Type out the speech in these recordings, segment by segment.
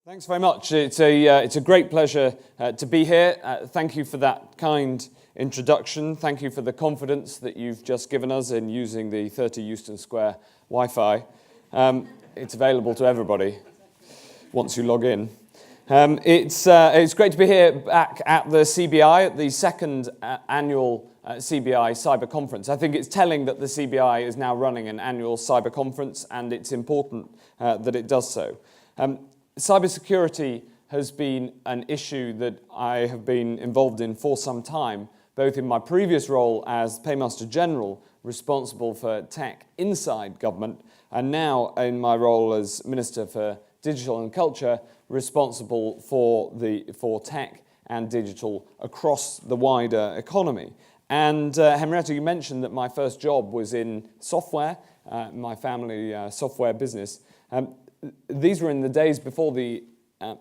Thanks very much. It's a great pleasure to be here. Thank you for that kind introduction. Thank you for the confidence that you've just given us in using the 30 Euston Square Wi-Fi. It's available to everybody once you log in. It's great to be here back at the CBI, at the second annual CBI Cyber Conference. I think it's telling that the CBI is now running an annual cyber conference, and it's important that it does so. Cybersecurity has been an issue that I have been involved in for some time, both in my previous role as Paymaster General, responsible for tech inside government, and now in my role as Minister for Digital and Culture, responsible for tech and digital across the wider economy. And Henrietta, you mentioned that my first job was in software, my family software business. These were in the days before the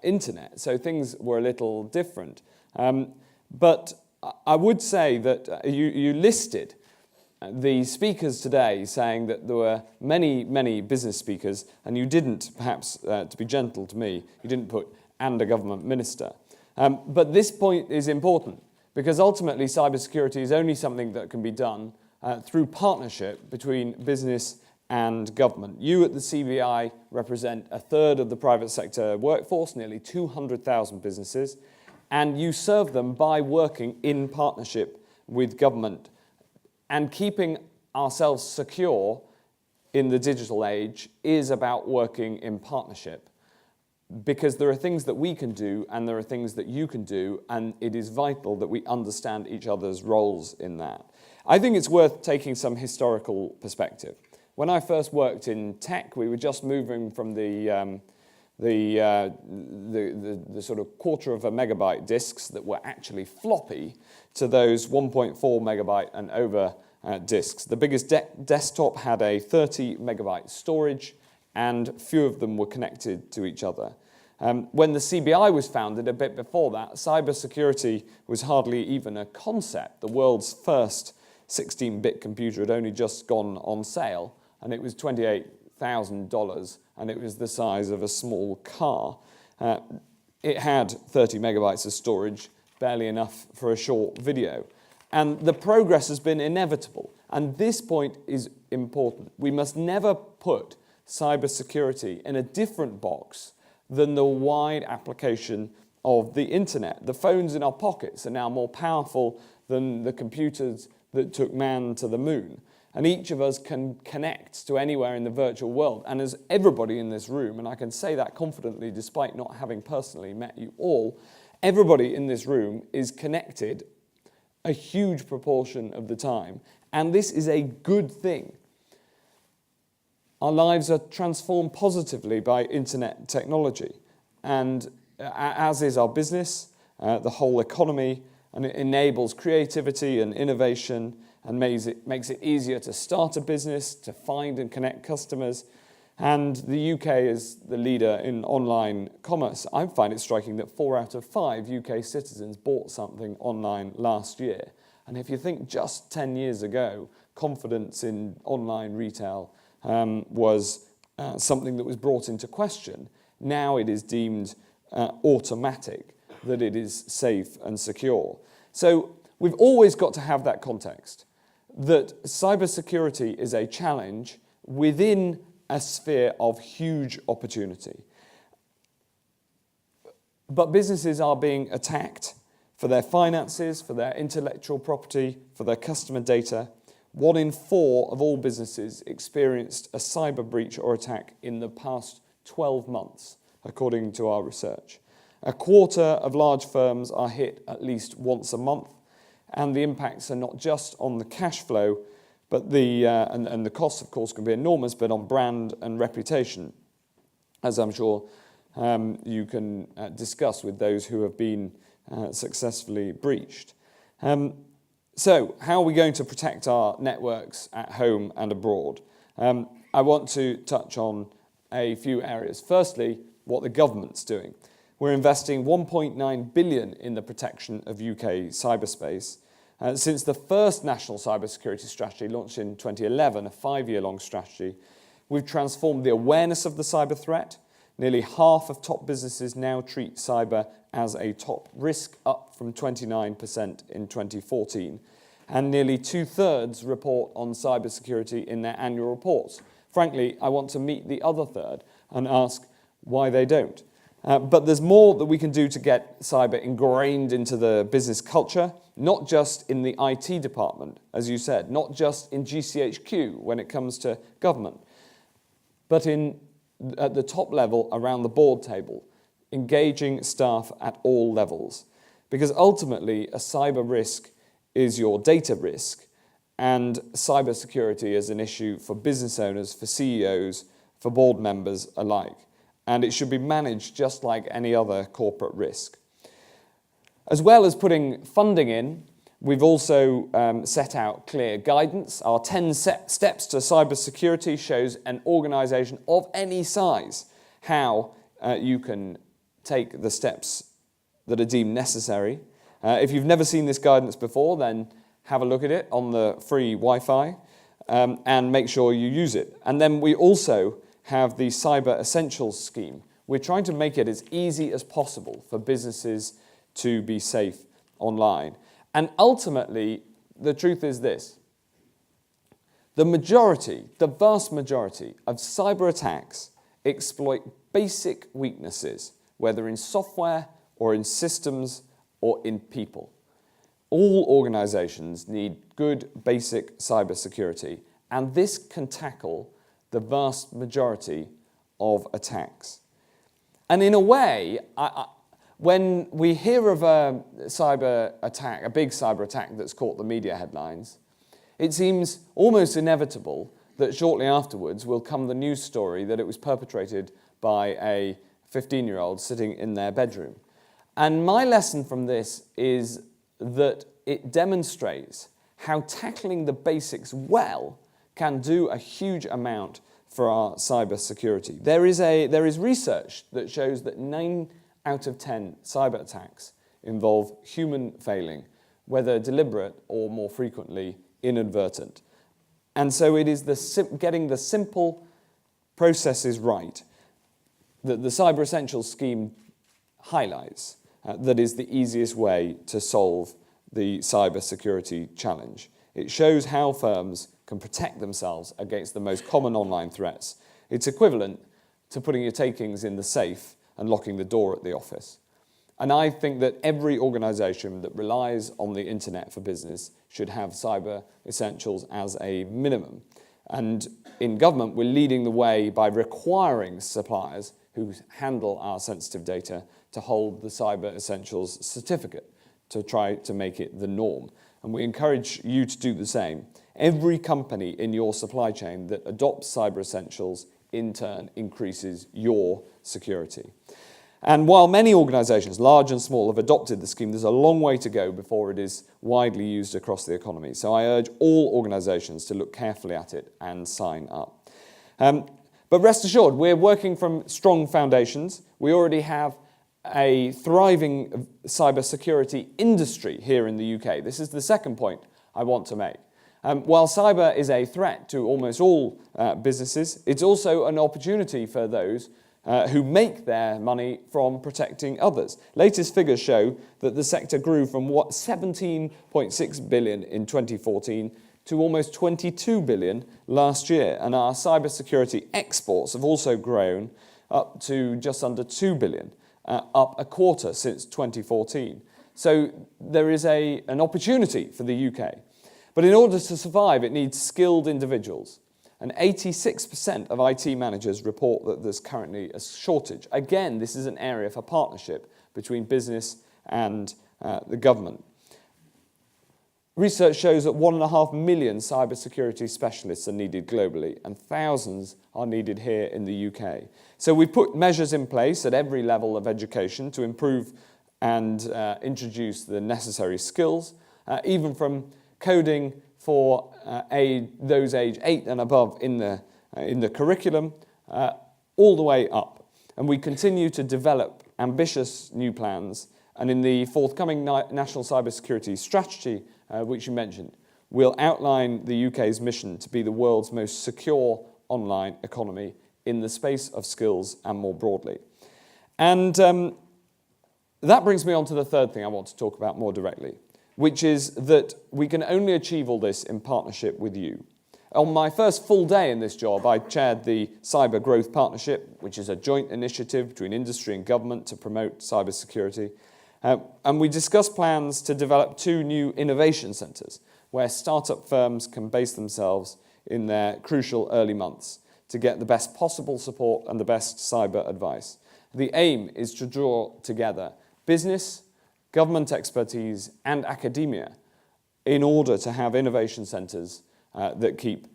internet, so things were a little different. But I would say that you listed the speakers today saying that there were many, many business speakers, and you didn't, perhaps to be gentle to me, you didn't put "and a government minister." But this point is important, because ultimately cybersecurity is only something that can be done through partnership between business and government. You at the CBI represent a third of the private sector workforce, nearly 200,000 businesses, and you serve them by working in partnership with government. And keeping ourselves secure in the digital age is about working in partnership, because there are things that we can do and there are things that you can do, and it is vital that we understand each other's roles in that. I think it's worth taking some historical perspective. When I first worked in tech, we were just moving from the sort of quarter of a megabyte disks that were actually floppy to those 1.4 megabyte and over disks. The biggest desktop had a 30 megabyte storage, and few of them were connected to each other. When the CBI was founded, a bit before that, cybersecurity was hardly even a concept. The world's first 16-bit computer had only just gone on sale, and it was $28,000, and it was the size of a small car. It had 30 megabytes of storage, barely enough for a short video. And the progress has been inevitable, and this point is important. We must never put cybersecurity in a different box than the wide application of the internet. The phones in our pockets are now more powerful than the computers that took man to the moon. And each of us can connect to anywhere in the virtual world. And as everybody in this room, and I can say that confidently despite not having personally met you all, everybody in this room is connected a huge proportion of the time. And this is a good thing. Our lives are transformed positively by internet technology, and as is our business, the whole economy, and it enables creativity and innovation, and makes it easier to start a business, to find and connect customers. And the UK is the leader in online commerce. I find it striking that 4 out of 5 UK citizens bought something online last year. And if you think just 10 years ago, confidence in online retail was something that was brought into question, now it is deemed automatic that it is safe and secure. So we've always got to have that context, that cybersecurity is a challenge within a sphere of huge opportunity. But businesses are being attacked for their finances, for their intellectual property, for their customer data. 1 in 4 of all businesses experienced a cyber breach or attack in the past 12 months, according to our research. A quarter of large firms are hit at least once a month, and the impacts are not just on the cash flow, but and the costs, of course, can be enormous, but on brand and reputation, as I'm sure you can discuss with those who have been successfully breached. So, how are we going to protect our networks at home and abroad? I want to touch on a few areas. Firstly, what the government's doing. We're investing $1.9 billion in the protection of UK cyberspace. Since the first National Cybersecurity Strategy launched in 2011, a 5-year-long strategy, we've transformed the awareness of the cyber threat, Nearly half of top businesses now treat cyber as a top risk, up from 29% in 2014. And nearly 2/3 report on cybersecurity in their annual reports. Frankly, I want to meet the other third and ask why they don't. But there's more that we can do to get cyber ingrained into the business culture, not just in the IT department, as you said, not just in GCHQ when it comes to government, but at the top level around the board table, engaging staff at all levels. Because ultimately, a cyber risk is your data risk, and cybersecurity is an issue for business owners, for CEOs, for board members alike. And it should be managed just like any other corporate risk. As well as putting funding in, we've also set out clear guidance. Our 10 steps to cybersecurity shows an organisation of any size how you can take the steps that are deemed necessary. If you've never seen this guidance before, then have a look at it on the free Wi-Fi and make sure you use it. And then we also have the Cyber Essentials scheme. We're trying to make it as easy as possible for businesses to be safe online. And ultimately, the truth is this. The vast majority of cyber attacks exploit basic weaknesses, whether in software or in systems or in people. All organizations need good basic cybersecurity, and this can tackle the vast majority of attacks. And in a way, when we hear of a cyber attack, a big cyber attack that's caught the media headlines, it seems almost inevitable that shortly afterwards will come the news story that it was perpetrated by a 15-year-old sitting in their bedroom. And my lesson from this is that it demonstrates how tackling the basics well can do a huge amount for our cyber security. There is research that shows that 9 out of 10 cyber attacks involve human failing, whether deliberate or more frequently inadvertent. And so it is getting the simple processes right that the Cyber Essentials scheme highlights that is the easiest way to solve the cyber security challenge. It shows how firms can protect themselves against the most common online threats. It's equivalent to putting your takings in the safe and locking the door at the office. And I think that every organisation that relies on the internet for business should have Cyber Essentials as a minimum. And in government, we're leading the way by requiring suppliers who handle our sensitive data to hold the Cyber Essentials certificate to try to make it the norm. And we encourage you to do the same. Every company in your supply chain that adopts Cyber Essentials in turn increases your security. And while many organisations, large and small, have adopted the scheme, there's a long way to go before it is widely used across the economy. So I urge all organisations to look carefully at it and sign up. But rest assured, we're working from strong foundations. We already have a thriving cybersecurity industry here in the UK. This is the second point I want to make. While cyber is a threat to almost all businesses, it's also an opportunity for those who make their money from protecting others. Latest figures show that the sector grew from 17.6 billion in 2014 to almost 22 billion last year. And our cybersecurity exports have also grown up to just under 2 billion, up a quarter since 2014. So there is an opportunity for the UK. But in order to survive, it needs skilled individuals. And 86% of IT managers report that there's currently a shortage. Again, this is an area for partnership between business and the government. Research shows that 1.5 million cybersecurity specialists are needed globally, and thousands are needed here in the UK. So we've put measures in place at every level of education to improve and introduce the necessary skills, even from coding for those age 8 and above in the curriculum, all the way up. And we continue to develop ambitious new plans, and in the forthcoming National Cybersecurity Strategy, which you mentioned, we'll outline the UK's mission to be the world's most secure online economy in the space of skills and more broadly. And that brings me on to the third thing I want to talk about more directly, which is that we can only achieve all this in partnership with you. On my first full day in this job, I chaired the Cyber Growth Partnership, which is a joint initiative between industry and government to promote cybersecurity. And we discussed plans to develop 2 new innovation centres where startup firms can base themselves in their crucial early months to get the best possible support and the best cyber advice. The aim is to draw together business, government expertise and academia in order to have innovation centres that keep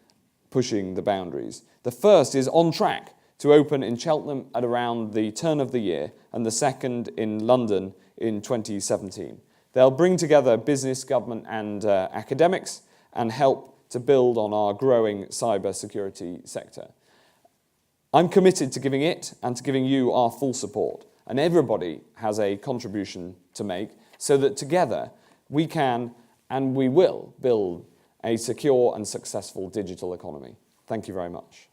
pushing the boundaries. The first is on track to open in Cheltenham at around the turn of the year, and the second in London in 2017. They'll bring together business, government and academics and help to build on our growing cyber security sector. I'm committed to giving it and to giving you our full support, and everybody has a contribution to make so that together we can and we will build a secure and successful digital economy. Thank you very much.